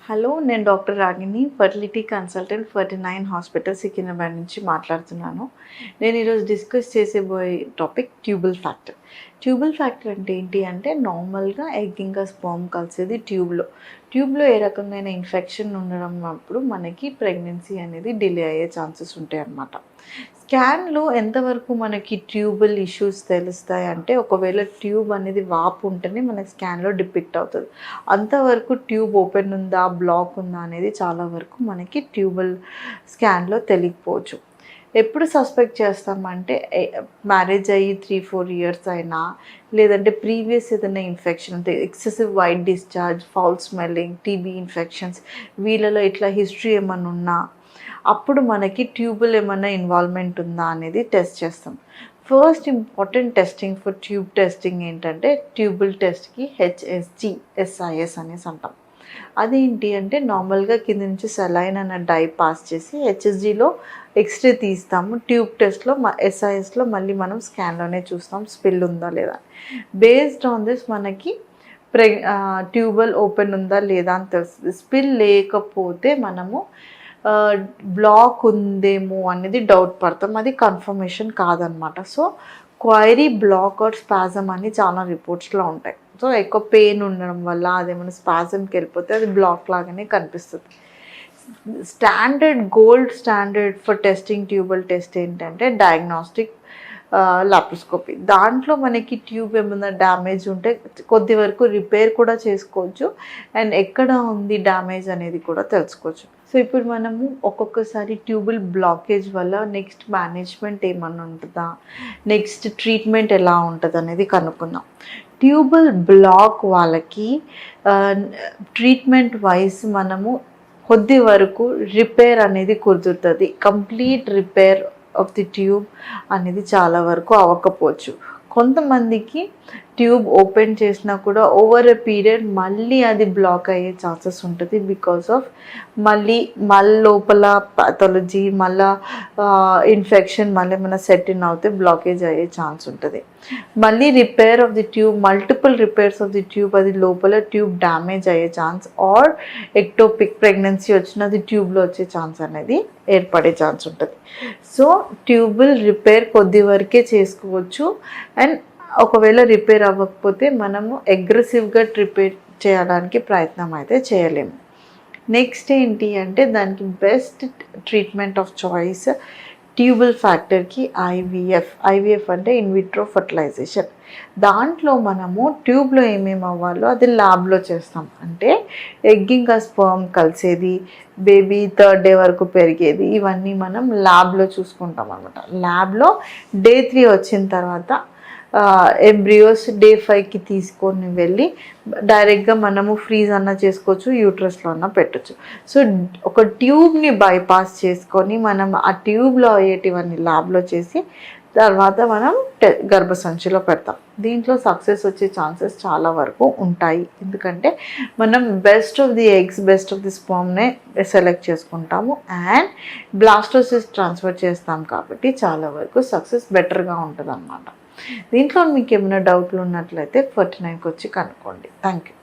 Hello, నేను doctor Ragini, fertility consultant 49 hospital Secunderabad నుంచి మాట్లాడుతున్నాను. నేను ఈరోజు డిస్కస్ చేసేబోయే topic tubal factor. Tubal factor అంటే ఏంటి అంటే నార్మల్గా ఎగ్ ఇంకా స్పర్మ్ కలిసేది ట్యూబ్లో ఏ రకమైన ఇన్ఫెక్షన్ ఉండడం అప్పుడు మనకి ప్రెగ్నెన్సీ అనేది డిలే అయ్యే ఛాన్సెస్ ఉంటాయి అన్నమాట. స్కాన్లో ఎంతవరకు మనకి ట్యూబుల్ ఇష్యూస్ తెలుస్తాయి అంటే ఒకవేళ ట్యూబ్ అనేది వాపు ఉంటేనే మనకి స్కాన్లో డిపిక్ట్ అవుతుంది. అంతవరకు ట్యూబ్ ఓపెన్ ఉందా బ్లాక్ ఉందా అనేది చాలా వరకు మనకి ట్యూబుల్ స్కాన్లో తెలియకపోవచ్చు. ఎప్పుడు సస్పెక్ట్ చేస్తామంటే మ్యారేజ్ అయ్యి 3-4 ఇయర్స్ అయినా, లేదంటే ప్రీవియస్ ఏదైనా ఇన్ఫెక్షన్ అంటే excessive white discharge, foul smelling, TB infections వీళ్ళలో ఇట్లా హిస్టరీ ఏమన్నా ఉన్నా అప్పుడు మనకి ట్యూబుల్ ఏమన్నా ఇన్వాల్వ్మెంట్ ఉందా అనేది టెస్ట్ చేస్తాం. First important testing for tube testing ఏంటంటే ట్యూబుల్ టెస్ట్కి HSG-SIS అనేసి అంటాం. అదేంటి అంటే నార్మల్గా కింద నుంచి సెలైన్ అన్న డై పాస్ చేసి హెచ్ఎస్జిలో ఎక్స్రే తీస్తాము. ట్యూబ్ టెస్ట్లో SISలో మళ్ళీ మనం స్కాన్లోనే చూస్తాం స్పిల్ ఉందా లేదా. బేస్డ్ ఆన్ దిస్ మనకి ట్యూబల్ ఓపెన్ ఉందా లేదా అని తెలుస్తుంది. స్పిల్ లేకపోతే మనము బ్లాక్ ఉందేమో అనేది డౌట్ పడతాం, అది కన్ఫర్మేషన్ కాదనమాట. So query block or spasm అని చాలా రిపోర్ట్స్లో ఉంటాయి. సో ఎక్కువ పెయిన్ ఉండడం వల్ల అదేమైనా స్పాజమ్కి వెళ్ళిపోతే అది బ్లాక్ లాగానే కనిపిస్తుంది. Gold standard for testing tubal test ఏంటంటే డయాగ్నోస్టిక్ లాప్రోస్కోపీ. దాంట్లో మనకి ట్యూబ్ ఏమైనా డ్యామేజ్ ఉంటే కొద్ది వరకు రిపేర్ కూడా చేసుకోవచ్చు అండ్ ఎక్కడ ఉంది డ్యామేజ్ అనేది కూడా తెలుసుకోవచ్చు. సో ఇప్పుడు మనము ఒక్కొక్కసారి ట్యూబుల్ బ్లాకేజ్ వల్ల నెక్స్ట్ మేనేజ్మెంట్ ఏమన్నా ఉంటుందా, నెక్స్ట్ ట్రీట్మెంట్ ఎలా ఉంటుంది అనేది కనుక్కుందాం. ట్యూబుల్ బ్లాక్ వాళ్ళకి ట్రీట్మెంట్ వైజ్ మనము కొద్ది వరకు రిపేర్ అనేది కుదురుతుంది. Complete repair of the tube అనేది చాలా వరకు అవ్వకపోవచ్చు. కొంతమందికి ట్యూబ్ ఓపెన్ చేసినా కూడా ఓవర్ ఎ పీరియడ్ మళ్ళీ అది బ్లాక్ అయ్యే ఛాన్సెస్ ఉంటుంది. బికాస్ ఆఫ్ మళ్ళీ లోపల పాథాలజీ మళ్ళీ ఇన్ఫెక్షన్ మళ్ళీ ఏమైనా సెట్ ఇన్ అవుతే బ్లాకేజ్ అయ్యే ఛాన్స్ ఉంటుంది. మళ్ళీ repair of the tube, multiple repairs of the tube, అది లోపల ట్యూబ్ డ్యామేజ్ అయ్యే ఛాన్స్ ఆర్ ఎక్టోపిక్ ప్రెగ్నెన్సీ వచ్చినది ట్యూబ్లో వచ్చే ఛాన్స్ అనేది ఏర్పడే ఛాన్స్ ఉంటుంది. సో ట్యూబుల్ రిపేర్ కొద్ది వరకే చేసుకోవచ్చు అండ్ ఒకవేళ రిపేర్ అవ్వకపోతే మనము అగ్రెసివ్గా రిపేర్ చేయడానికి ప్రయత్నం అయితే చేయలేము. నెక్స్ట్ ఏంటి అంటే దానికి best treatment of choice tubal ఫ్యాక్టర్కి ఐవీఎఫ్ అంటే ఇన్విట్రో ఫర్టిలైజేషన్. దాంట్లో మనము ట్యూబ్లో ఏమేమి అవ్వాలో అది ల్యాబ్లో చేస్తాం. అంటే ఎగ్ ఇంకా స్పర్మ్ కలిసేది, బేబీ 3rd డే వరకు పెరిగేది, ఇవన్నీ మనం ల్యాబ్లో చూసుకుంటాం అనమాట. ల్యాబ్లో డే 3 వచ్చిన తర్వాత ఎంబ్రియోస్ డే 5కి తీసుకొని వెళ్ళి డైరెక్ట్గా మనము ఫ్రీజ్ అన్న చేసుకోవచ్చు, యూట్రస్లో అన్న పెట్టచ్చు. సో ఒక ట్యూబ్ని బైపాస్ చేసుకొని మనం ఆ ట్యూబ్లో అయ్యేటివన్నీ ల్యాబ్లో చేసి తర్వాత మనం గర్భసంచిలో పెడతాం. దీంట్లో సక్సెస్ వచ్చే ఛాన్సెస్ చాలా వరకు ఉంటాయి. ఎందుకంటే మనం best of the eggs, best of the స్పర్మ్నే సెలెక్ట్ చేసుకుంటాము అండ్ బ్లాస్టోసిస్ ట్రాన్స్ఫర్ చేస్తాం కాబట్టి చాలా వరకు సక్సెస్ బెటర్గా ఉంటుంది అన్నమాట. దీంట్లో మీకు ఏమైనా డౌట్లు ఉన్నట్లయితే 49కి వచ్చి కనుక్కోండి. Thank you.